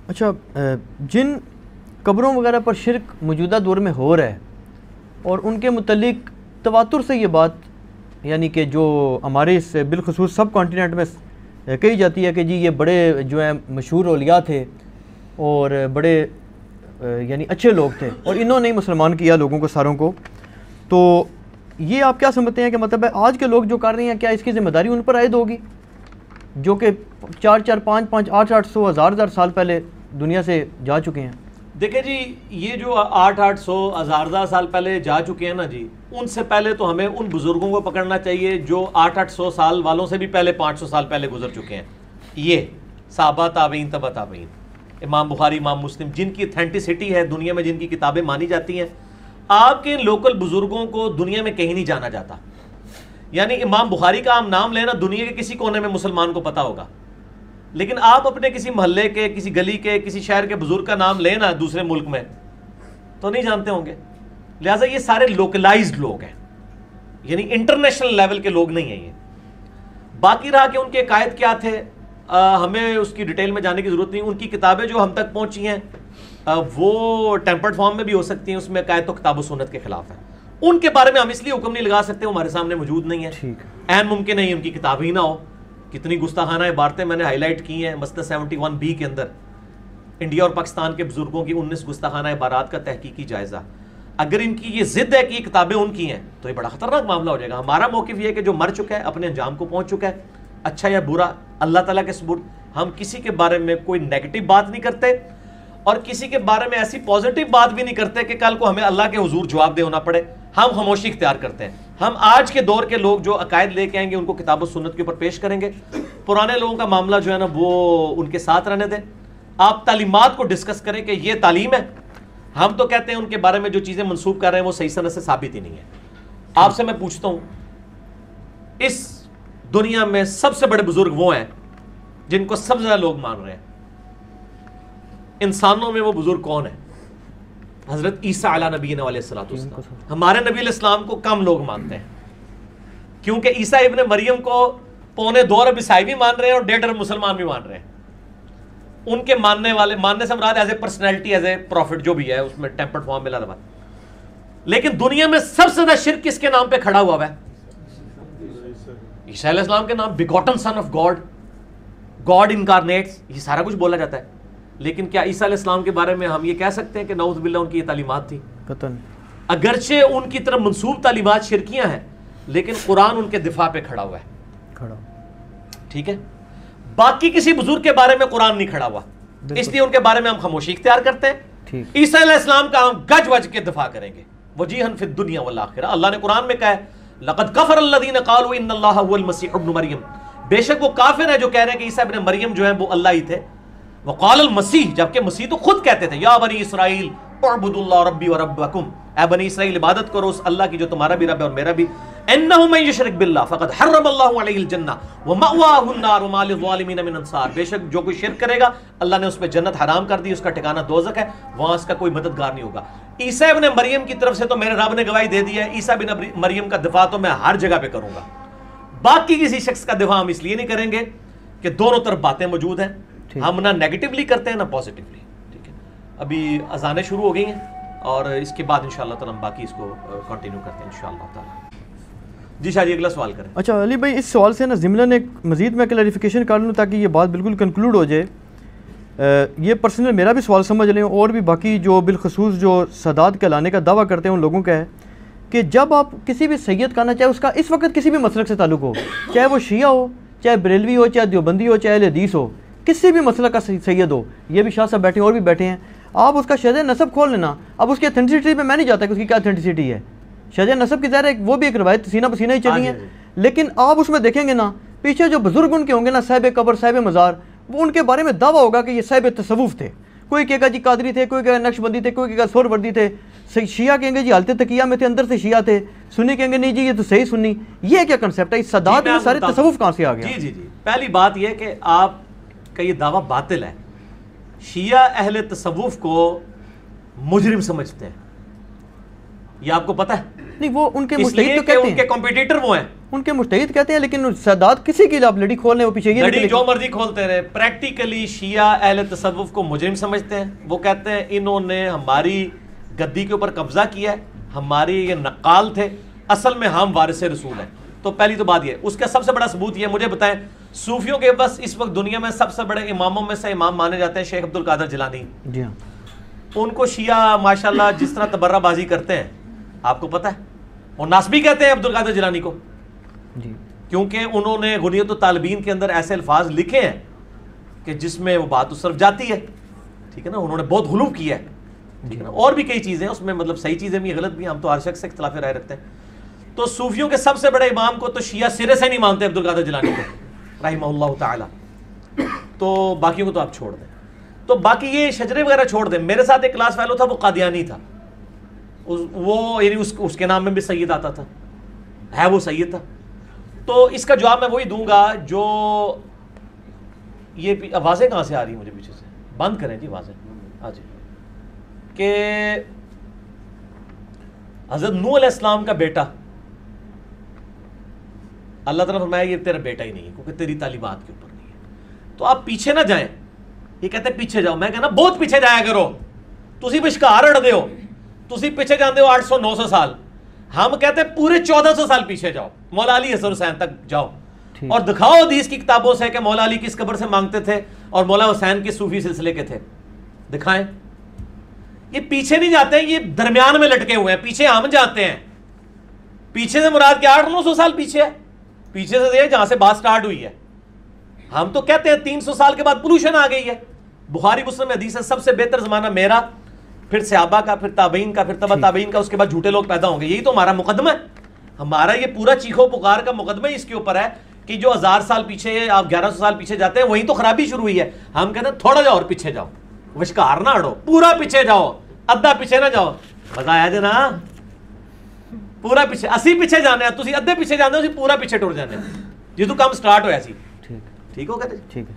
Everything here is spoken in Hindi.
अच्छा, जिन कब्रों वगैरह पर शिरक मौजूदा दौर में हो रहा है और उनके मुतल्लिक तवातुर से ये बात यानी कि जो हमारे इस बिलखुसूस सब कॉन्टिनेंट में कही जाती है कि जी ये बड़े जो है मशहूर औलिया थे और बड़े यानी अच्छे लोग थे और इन्होंने ही मुसलमान किया लोगों को सारों को, तो ये आप क्या समझते हैं कि मतलब है आज के लोग जो कर रहे हैं क्या इसकी ज़िम्मेदारी उन पर आयद होगी जो कि 4-4, 5-5, 800, 1000 साल पहले दुनिया से जा चुके हैं? देखिए जी, ये जो 800, 1000 साल पहले जा चुके हैं ना जी, उनसे पहले तो हमें उन बुज़ुर्गों को पकड़ना चाहिए जो 800 साल वालों से भी पहले 500 साल पहले गुजर चुके हैं। ये सहाबा, ताबईन, तबा ताबईन, इमाम बुखारी, इमाम मुस्लिम, जिनकी ऑथेंटिसिटी है दुनिया में, जिनकी किताबें मानी जाती हैं। आपके लोकल बुज़ुर्गों को दुनिया में कहीं नहीं जाना जाता। यानी इमाम बुखारी का हम नाम लेना दुनिया के किसी कोने में मुसलमान को पता होगा, लेकिन आप अपने किसी मोहल्ले के, किसी गली के, किसी शहर के बुजुर्ग का नाम लेना दूसरे मुल्क में तो नहीं जानते होंगे। लिहाजा ये सारे लोकलाइज्ड लोग हैं, यानी इंटरनेशनल लेवल के लोग नहीं हैं ये। बाकी रहा कि उनके कायद क्या थे, हमें उसकी डिटेल में जाने की जरूरत नहीं। उनकी किताबें जो हम तक पहुंची हैं वो टेम्पर्ड फॉर्म में भी हो सकती हैं, उसमें कायद तो किताब सुन्नत के खिलाफ है। उनके बारे में हम इसलिए हुक्म नहीं लगा सकते, वो हमारे सामने मौजूद नहीं है। ऐन मुमकिन नहीं उनकी किताब ही ना हो। कितनी गुस्ताखाना इबारतें मैंने हाईलाइट की हैं मसनद 71B के अंदर, इंडिया और पाकिस्तान के बुजुर्गों की 19 गुस्ताखाना इबारात का तहकीकी जायजा। अगर इनकी ये जिद है कि ये किताबें उनकी हैं तो ये बड़ा खतरनाक मामला हो जाएगा। हमारा मौक़िफ़ ये है कि जो मर चुका है अपने अंजाम को पहुंच चुका है, अच्छा या बुरा अल्लाह ताला के सुपुर्द। हम किसी के बारे में कोई नेगेटिव बात नहीं करते और किसी के बारे में ऐसी पॉजिटिव बात भी नहीं करते कि कल को हमें अल्लाह के हुजूर जवाब देना पड़े। हम खामोशी इख्तियार करते हैं। हम आज के दौर के लोग जो अकायद लेके आएंगे उनको किताब और सुन्नत के ऊपर पेश करेंगे। पुराने लोगों का मामला जो है ना वो उनके साथ रहने दें। आप तालीमात को डिस्कस करें कि ये तालीम है। हम तो कहते हैं उनके बारे में जो चीजें मंसूब कर रहे हैं वो सही सनद से साबित ही नहीं है। आपसे मैं पूछता हूं, इस दुनिया में सबसे बड़े बुजुर्ग वो हैं जिनको सबसे ज्यादा लोग मान रहे हैं। इंसानों में वो बुजुर्ग कौन है? हजरत ईसा अला नबी अलैहिस्सलाम। हमारे नबी अलैहिस्सलाम को कम लोग मानते हैं क्योंकि ईसा इब्ने मरियम को 2.25 अरब ईसाई भी मान रहे हैं और 1.5 अरब मुसलमान भी मान रहे हैं। उनके मानने वाले, मानने से मुराद as a personality, as a profit जो भी है उसमें टेम्पर्ड फॉर्म में लगा। लेकिन दुनिया में सबसे ज्यादा शिर्क किसके नाम पे खड़ा हुआ है? ईसा अलैहिस्सलाम के नाम, begotten son of God, God incarnate's, ये सारा कुछ बोला जाता है। लेकिन क्या ईसा अलैहिस्सलाम के बारे में हम ये कह सकते हैं कि नऊज़ बिल्लाह उनकी ये तालीमात थी? अगरचे उनकी तरफ मंसूब तालीमात शिरकियां हैं, लेकिन कुरान उनके दिफा पे खड़ा हुआ है। ठीक है, बाकी किसी बुजुर्ग के बारे में कुरान नहीं खड़ा हुआ, इसलिए उनके बारे में हम खामोशी इख्तियार करते हैं। ईसा अलैहिस्सलाम का हम गज वज के दिफा करेंगे, वजीहन फिद दुनिया वल आखिरा। अल्लाह ने कुरान में कहा है, लक़द कफ़र अल्लज़ीना क़ालू इन्नल्लाहा हुवल मसीह इब्न मरियम। बेशक वो काफिर है जो कह रहे हैं कि ईसा इब्न मरियम जो है वो अल्लाह ही थे। वक़ालल मसीह, जबकि मसीह तो खुद कहते थे, या बनी इसराइल उअब्दुल्लाह रब्बी व रब्बकुम, ए बनी इसराइल इबादत करो उस अल्लाह की जो तुम्हारा भी रब है और मेरा भी। इन्नहु मन युशरिक बिल्लाह फ़क़द हर्रमल्लाहु अलैहिल जन्नह व मअवाहुन नार व मा लिज़्ज़ालिमीन मिन अंसार। बेशक जो कोई शिर्क करेगा अल्लाह ने उस पर जन्नत हराम कर दी, उसका ठिकाना दोज़ख है, वहां उसका कोई मददगार नहीं होगा। ईसा इब्न मरियम की तरफ से तो मेरे रब ने गवाही दे दी है, ईसा इब्न मरियम का दिफा तो मैं हर जगह पे करूंगा। बाकी किसी शख्स का दिफा हम इसलिए नहीं करेंगे कि दोनों तरफ बातें मौजूद हैं, हम ना नेगेटिवली करते हैं ना पॉजिटिवली। ठीक है, अभी अजानें शुरू हो गई हैं और इसके बाद इंशाअल्लाह ताला हम बाकी इसको कंटिन्यू करते हैं इंशाअल्लाह ताला। जी शाह जी, अगला सवाल करें। अच्छा अली भाई, इस सवाल से ना ज़िमलन एक मज़ीद मैं क्लैरिफिकेशन कर लूँ ताकि ये बात बिल्कुल कंक्लूड हो जाए। ये पर्सनल मेरा भी सवाल समझ लें और भी बाकी जो बिलखसूस जो सदात कहलाने का दावा करते हैं उन लोगों का है कि जब आप किसी भी सैयद का ना, चाहे उसका इस वक्त किसी भी मसलक से ताल्लुक़ हो, चाहे वो शिया हो, चाहे बरेलवी हो, चाहे देवबंदी हो, चाहे अहले हदीस हो, किसी भी मसलक का सैयद हो, ये भी शाह साहब बैठे हैं और भी बैठे हैं, आप उसका शहद नसब खोल लेना। अब उसकी अथेंटिसिटी पे मैं नहीं जाता कि उसकी क्या अथेंटिसिटी है। शहद नसब की ज़ाहिर है वो भी एक रवायत सीना पसीना ही चली है, लेकिन आप उसमें देखेंगे ना पीछे जो बुजुर्ग उनके होंगे ना, साहिब कब्र, साहिब मज़ार, वो उनके बारे में दावा होगा कि ये साहिब तसव्वुफ़ थे। कोई कहेगा जी कादरी थे, कोई कहेगा नक्शबंदी थे, कोई कहेगा सोहरवर्दी थे, शिया कहेंगे जी हालत तकिया में थे, अंदर से शिया थे, सुन्नी कहेंगे नहीं जी ये तो सही सुन्नी। ये क्या कंसेप्ट है? इस सदात में सारे तसव्वुफ़ कहाँ से आ गया? जी जी जी, पहली बात यह कि आपका ये दावा बातिल है। शिया अहले तसव्वुफ़ को मुजरिम समझते हैं, ये आपको पता है? नहीं, वो उनके इसलिए कि उनके कॉम्पिटिटर वो हैं। उनके मुस्तहिद कहते हैं, लेकिन सादात किसी की आप लड़ी खोल लें वो पीछे लड़ी जो मर्जी खोलते रहे। प्रैक्टिकली शिया अहले तसव्वुफ को मुजरिम समझते हैं। वो कहते हैं इन्होंने हमारी गद्दी के ऊपर कब्जा किया है, हमारी ये नक्काल थे, असल में हम वारिस रसूल हैं। तो पहली तो बात ये, उसका सबसे बड़ा सबूत ये, मुझे बताएं सूफियों के बस इस वक्त दुनिया में सबसे बड़े इमामों में से इमाम माने जाते हैं शेख अब्दुल कादर जिलानी। जी हाँ। उनको शिया माशाल्लाह जिस तरह तबर्राबाजी करते हैं आपको पता है, और नासबी कहते हैं अब्दुल कादर जिलानी को जी, क्योंकि उन्होंने गुनियत तालिबीन के अंदर ऐसे अल्फाज लिखे हैं कि जिसमें वो बात उस तरफ जाती है, ठीक है ना। उन्होंने बहुत गुलू किया है, ठीक है ना। और भी कई चीज़ें उसमें, मतलब सही चीज़ें भी गलत भी, हम तो हर शख्स से इख्तिलाफ राय रखते हैं। तो सूफियों के सबसे बड़े इमाम को तो शिया सिरे से नहीं मानते अब्दुल कादर जिलानी को रहिमहुल्लाह ताला। तो बाकियों को तो आप छोड़ दें। तो बाकी ये शजरे वगैरह छोड़ दें। मेरे साथ एक क्लास फेलो था, वो कादियानी था, वो यानी उसके नाम में भी सैयद आता था, है वो सैयद था। तो इसका जवाब मैं वही दूंगा जो ये आवाज़ें कहाँ से आ रही हैं मुझे पीछे से, बंद करें जी आवाज़ें। हाँ जी, कि हज़रत नूह अलैहिस्सलाम का बेटा, अल्लाह ताला फरमाया ये तेरा बेटा ही नहीं है क्योंकि तेरी तालीमात के ऊपर नहीं है। तो आप पीछे ना जाएं, ये कहते हैं पीछे जाओ। मैं कहना बहुत पीछे जाया करो, तुसी विश्कार अड़दे हो, तुसी पीछे जाते हो 800-900 साल। हम कहते हैं पूरे 1400 साल पीछे जाओ, मौला अली हसन हुसैन तक जाओ और दिखाओ हदीस की किताबों से कि मौला अली किस कब्र से मांगते थे और मौला हुसैन किस सूफी सिलसिले के थे, दिखाएं। ये पीछे नहीं जाते हैं, ये दरमियान में लटके हुए हैं, पीछे हम जाते हैं। पीछे से मुराद क्या 800-900 साल पीछे है, पीछे से जहां से बात स्टार्ट हुई है। हम तो कहते हैं 300 साल के बाद पोल्यूशन आ गई है। बुखारी मुस्लिम हदीस है सबसे बेहतर जमाना मेरा, फिर सहाबा का, फिर ताबईन का, फिर तबा ताबईन का, उसके बाद झूठे लोग पैदा होंगे। यही तो हमारा मुकदमा है। हमारा ये पूरा चीखो पुकार का मुकदमा ही इसके ऊपर है कि जो 1000 साल पीछे, आप 1100 साल पीछे जाते हैं, वहीं तो खराबी शुरू हुई है। हम कहते हैं थोड़ा जाओ और पीछे जाओ, विश्कार ना अड़ो, पूरा पीछे जाओ, अद्धा पीछे ना जाओ। मजा आया जे ना, पूरा पीछे, असी पीछे जाने, तुम अद्धे पीछे जाने, पूरा पीछे टुर जाने, जितों काम स्टार्ट होया सी। ठीक हो गया, ठीक है।